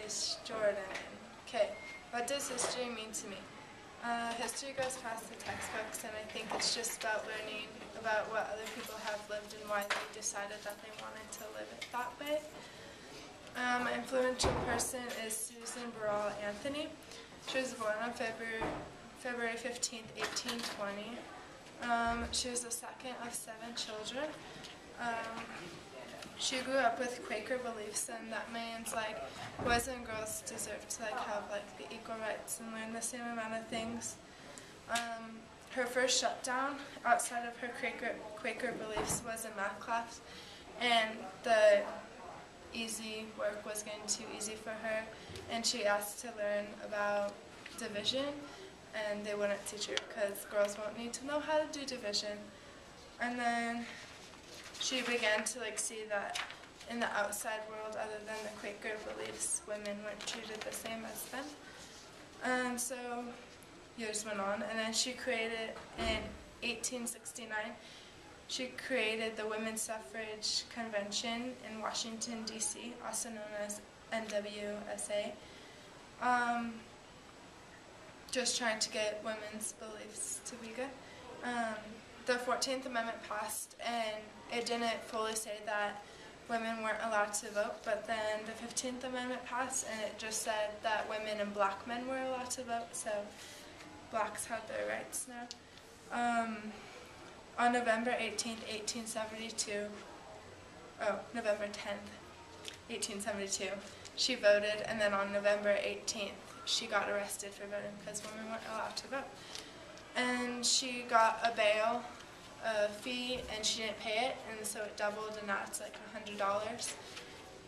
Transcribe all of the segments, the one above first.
is Jordan. Okay, what does history mean to me? History goes past the textbooks, and I think it's just about learning about what other people have lived and why they decided that they wanted to live it that way. An influential person is Susan Burrell Anthony. She was born on February 15th, 1820. She was the second of 7 children. She grew up with Quaker beliefs, and that means boys and girls deserve to have the equal rights and learn the same amount of things. Her first shutdown outside of her Quaker beliefs was in math class, and the easy work was getting too easy for her, and she asked to learn about division, and they wouldn't teach her because girls won't need to know how to do division. And then she began to see that in the outside world, other than the Quaker beliefs, women weren't treated the same as men. And so years went on, and then she created, in 1869, she created the Women's Suffrage Convention in Washington, D.C., also known as NWSA, just trying to get women's beliefs to be good. The 14th Amendment passed, and it didn't fully say that women weren't allowed to vote, but then the 15th Amendment passed, and it just said that women and black men were allowed to vote, so blacks had their rights now. On November 10th, 1872, she voted, and then on November 18th, she got arrested for voting because women weren't allowed to vote. And she got a bail fee, and she didn't pay it, and so it doubled, and now it's $100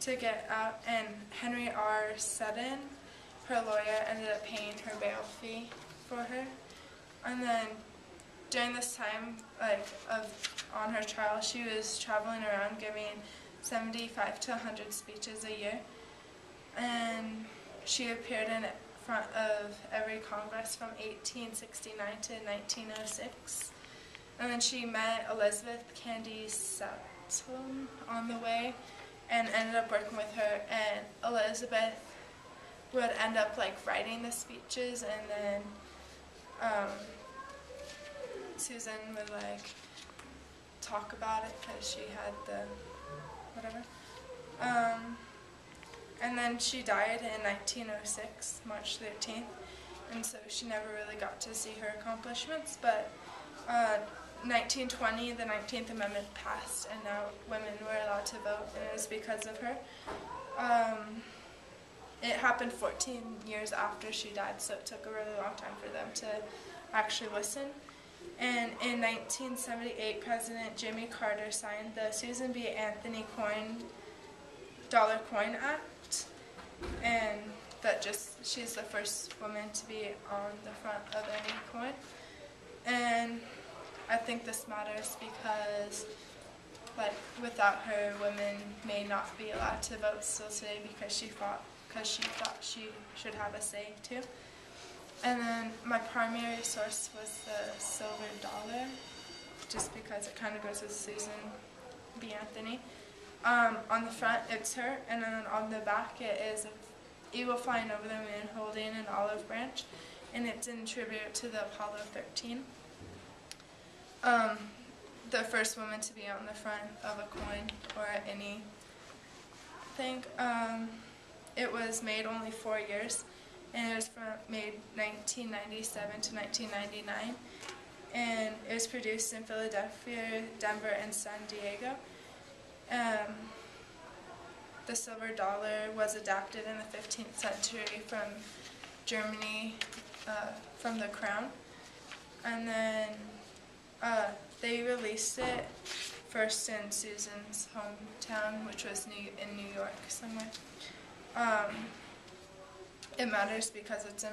to get out. And Henry R. Seddon, her lawyer, ended up paying her bail fee for her. And then during this time, on her trial, she was traveling around giving 75 to 100 speeches a year, and she appeared in front of every Congress from 1869 to 1906. And then she met Elizabeth Cady Stanton on the way and ended up working with her, and Elizabeth would end up writing the speeches, and then Susan would talk about it because she had the whatever. And then she died in 1906, March 13th, and so she never really got to see her accomplishments, but 1920, the 19th Amendment passed, and now women were allowed to vote, and it was because of her. It happened 14 years after she died, so it took a really long time for them to actually listen. And in 1978, President Jimmy Carter signed the Susan B. Anthony Dollar Coin Act, and she's the first woman to be on the front of any coin. And I think this matters because without her, women may not be allowed to vote still today because she thought she should have a say too. And then my primary source was the silver dollar, just because it kind of goes with Susan B. Anthony. On the front, it's her, and then on the back, it is an eagle flying over the moon holding an olive branch, and it's in tribute to the Apollo 13. The first woman to be on the front of a coin or anything. It was made only 4 years, and it was made 1997 to 1999, and it was produced in Philadelphia, Denver, and San Diego. The silver dollar was adapted in the 15th century from Germany, from the crown, and then they released it first in Susan's hometown, which was in New York somewhere. It matters because it's in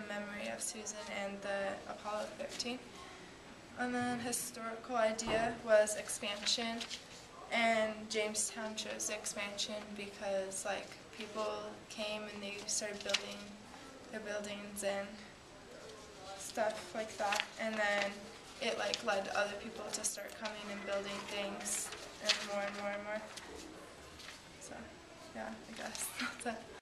memory of Susan and the Apollo 13. And then historical idea was expansion, and Jamestown chose the expansion because people came and they started building their buildings and stuff like that, and then it led other people to start coming and building things and more and more and more. So yeah, I guess that's it.